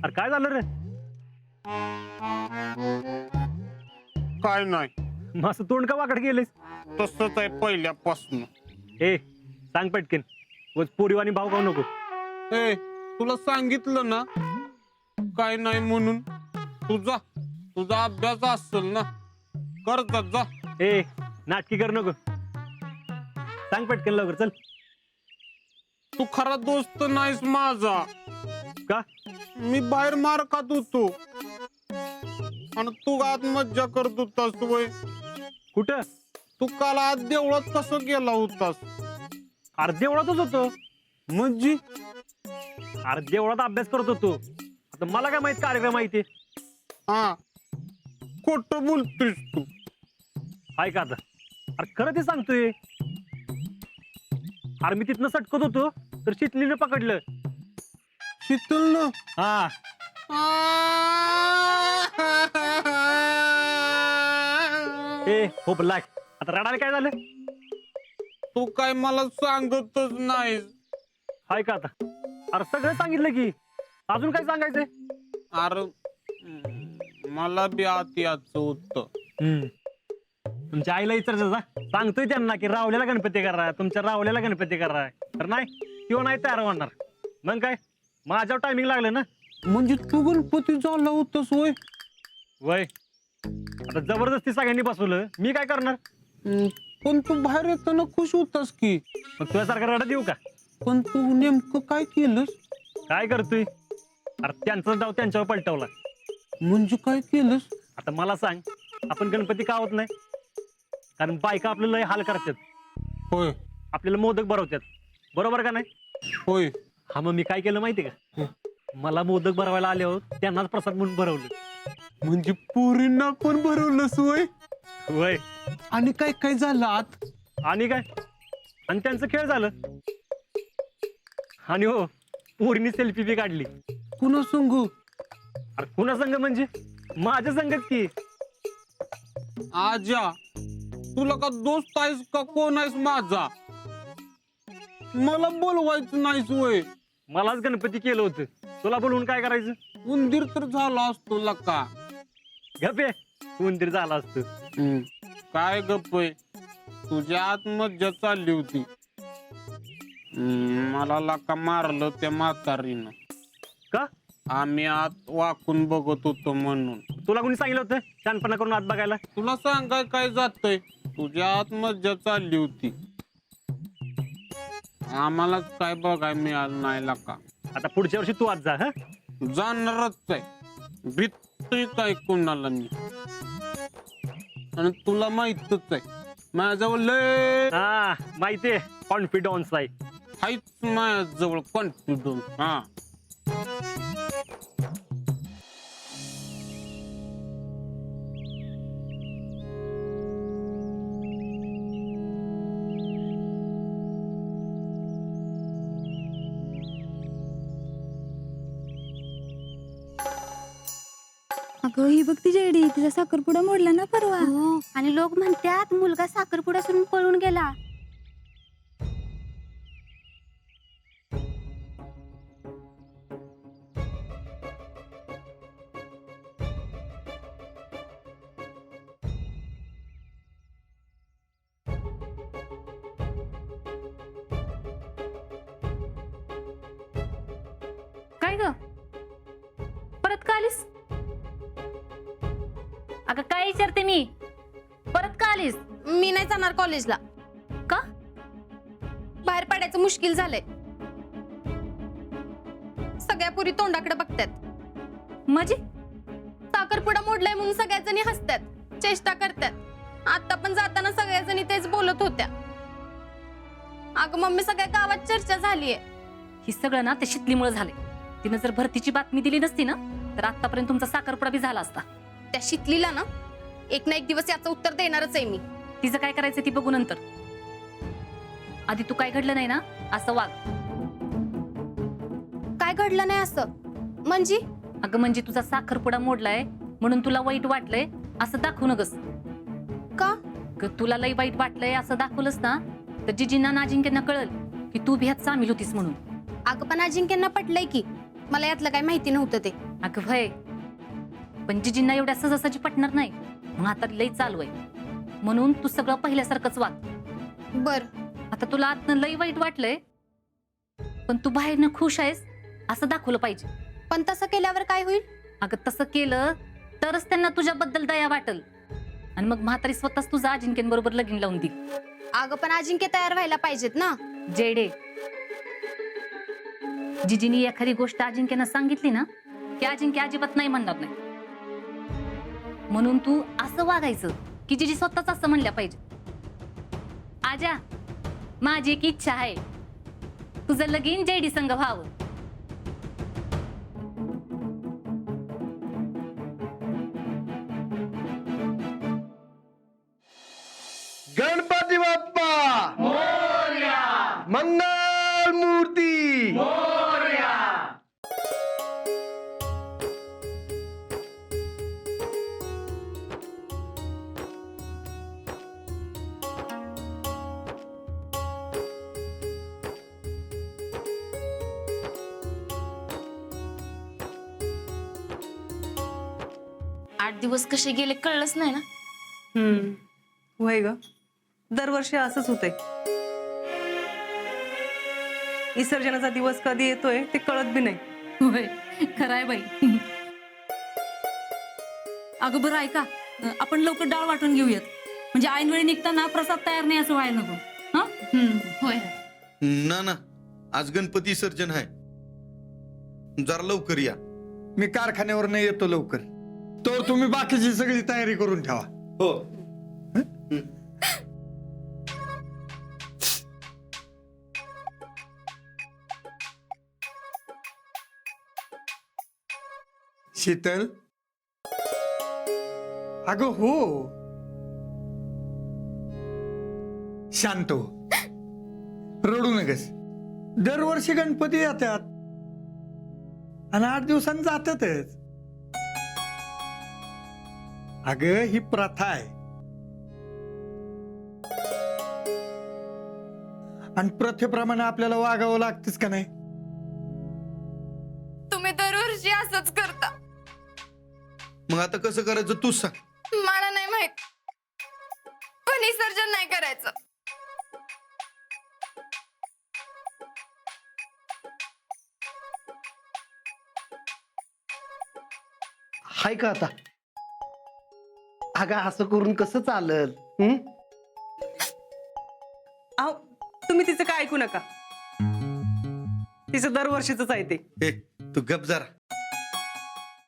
अरे काय झालं रे? काय नाही, मस्त तोंड का वाकड गेलेस? तसंच आहे पहिल्यापासून. सांग पटकन, उगाच पोरीवानी भाव खाऊ नको. तुला सांगितलं ना काय नाही म्हणून. तुझा अभ्यास असेल ना, करतात जा. नाटकी कर नको. सांग पटकन लवकर, चल. तू खरा दोस्त नाहीस माझा. का? मी बाहेर मार खात होतो आणि तू आत मज्जा करत होतास. वय कुठं? तू काल आत देवळात कसं गेला होतास? अरे देवळातच होतो. म्हणजे अरे देवळात अभ्यास करत होतो. आता मला काय माहित कार्यक्रम माहिती? हा, खोट बोलतोस तू. ऐक आता, अरे खरं ते सांगतोय. अरे मी तिथनं सटकत होतो तर शितलीनं पकडलं. शीतल ना? हा. हो लाग. आता रडायला काय झालं? तू काय मला सांगतच नाहीस. हाय का आता? अरे सगळं सांगितलं की, अजून काय सांगायचंय? अरे मला बी आत यायचं होतं. तुमच्या आईला विचारायचं जा. सांगतोय त्यांना की रावल्याला गणपती करा, तुमच्या रावल्याला गणपती करा. तर नाही, किंवा नाही तयार होणार. मग काय, माझ्यावर टायमिंग लागलं ना. म्हणजे तू गणपती झाला होतास? वय वय आता जबरदस्ती सगळ्यांनी बसवलं, मी काय करणार? पण तू बाहेर येताना खुश होतास की. मग तुझ्यासारखं रडत येऊ का? पण तू नेमकं काय केलंस? काय करतोय? अरे त्यांचा डाव त्यांच्यावर पलटवला. म्हणजे काय केलंस? आता मला सांग, आपण गणपती का होत नाही? कारण बायका आपल्याला लय हाल करतात. होय. आपल्याला मोदक भरवतात, बरोबर का नाही? होय. हा, मग मी काय केलं माहिती का? मला मोदक भरवायला आले आहोत, त्यांनाच प्रसाद म्हणून भरवलं. म्हणजे पुरींना पण भरवलंस? वय वय. आणि काय काय झालं आत? आणि काय, आणि त्यांचं खेळ झालं. आणि हो, पोरीने सेल्फी बी काढली. कुणा संग? अरे कुणा संग म्हणजे माझ्या संगच की. आजा, तुला का दोस्त आहेस का कोण आहेस माझा? मला बोलवायचं नाहीस. वय मलाच गणपती केलं होतं, तुला बोलवून काय करायचं? उंदीर तर झाला असतो लका. गपे, उंदीर झाला असतो. काय गप्प आहे, तुझ्या आत मज्जा चालली होती. मला लका मारलं त्या म्हातारीनं. का? आम्ही आत वाकून बघत होतो म्हणून. तुला कोणी सांगितलं होतं शहाणपणा करून आत बघायला? तुला सांगाय काय जातंय, तुझ्या आत मज्जा चालली होती. आम्हालाच काय बघाय मिळालं नाही लका. आता पुढच्या वर्षी तू आत जा. हा, जाणारच आहे. भीतोय काय कोणाला मी? आणि तुला माहितच आहे माझ्याजवळ लय माहितीये, कॉन्फिडन्स आहे. हायच माझ्याजवळ कॉन्फिडन्स. हा, अगं ही बघ ती जेडी, तिचा साखरपुडा मोडला ना परवा. आणि लोक म्हणतात मुलगा साखरपुडा सोडून पळून गेला. काय ग, परत का आलीस? अगं काय विचारते मी, परत का आलीस? मी नाही जाणार कॉलेजला. का? बाहेर पडायचं मुश्किल झालंय. सगळ्या पुरी तोंडाकडे बघतात. म्हणजे साखरपुडा मोडलाय म्हणून सगळ्या जणी हसतात, चेष्टा करतात. आता पण जाताना सगळ्या जणी तेच बोलत होत्या. अगं मम्मी, सगळ्या गावात चर्चा झालीये. ही सगळं ना ते शितलीमुळे झाले. तिने जर भरतीची बातमी दिली नसती ना, तर आतापर्यंत तुमचा साखरपुडा बी झाला असता. त्या शितलीला ना एक ना एक दिवस याचं उत्तर देणारच आहे मी. तिचं काय करायचं ती बघू नंतर. आधी तू काय घडलं नाही ना असं वाग. काय घडलं नाही असं म्हणजे? अगं म्हणजे तुझा साखरपुडा मोडलाय म्हणून तुला वाईट वाटलंय असं दाखवू नगस. का? तुला लई वाईट वाटलंय असं दाखवलंस ना, तर जिजींना नाजिंक्यांना कळल की तू भी ह्यात सामील होतीस म्हणून. अगं पण अजिंक्यांना पटलंय की मला यातलं काही माहिती नव्हतं ते. अगं भय, पण जिजींना एवढ्या सहजासहजी पटणार नाही. मग आता लई चालू आहे म्हणून तू सगळं पहिल्यासारखंच वाग. बर. आता तुला आतनं लई वाईट वाटलंय, पण तू बाहेरनं खुश आहेस असं दाखवलं पाहिजे. पण तसं केल्यावर काय होईल? अगं तसं केलं तरच त्यांना तुझ्याबद्दल दया वाटल आणि मग म्हातारी स्वतःच तुझं अजिंक्यांबरोबर लगीन लावून देईल. अगं पण अजिंक्य तयार व्हायला पाहिजेत ना. जेडे, जिजीनी एखादी गोष्ट अजिंक्यानं सांगितली ना की अजिंक्य अजिबात नाही म्हणणार नाही. म्हणून तू असं वागायचं की जिजी स्वतःच असं म्हणल्या पाहिजे. आजा, माझी एक इच्छा आहे, तुझं लगीन जेडी संग व्हावं. गणपती बाप्पा मंगल मूर्ती. आठ दिवस कसे गेले कळलंच नाही ना. होय ग, दरवर्षी असंच होतंय. विसर्जनाचा दिवस कधी येतोय ते कळत बी नाही. होय, खराय बाई. अगं बरं ऐका, आपण लवकर डाळ वाटून घेऊयात, म्हणजे ऐनवेळी निघताना प्रसाद तयार नाही असं व्हायला नको. हा होय. ना आज गणपती विसर्जन आहे, जरा लवकर या. मी कारखान्यावर नाही येतो लवकर, तर तुम्ही बाकीची सगळी तयारी करून ठेवा. हो. शीतल, अगं हो, शांत हो, रडू नकस. दरवर्षी गणपती येतात आणि 8 दिवसांनी जातातच. अगं ही प्रथा आहे आणि प्रथेप्रमाणे आपल्याला वागावं लागतेच का नाही. तुम्ही दरवर्षी असंच करता. मग आता कसं करायचं तूच सांग. मला नाही माहित, पण विसर्जन नाही करायचं. हाय का आता? अगं असं करून कसं चालल? अहो, तुम्ही तिचं काय ऐकू नका, तिचं दरवर्षीच आहे ते. ए तू गप जरा.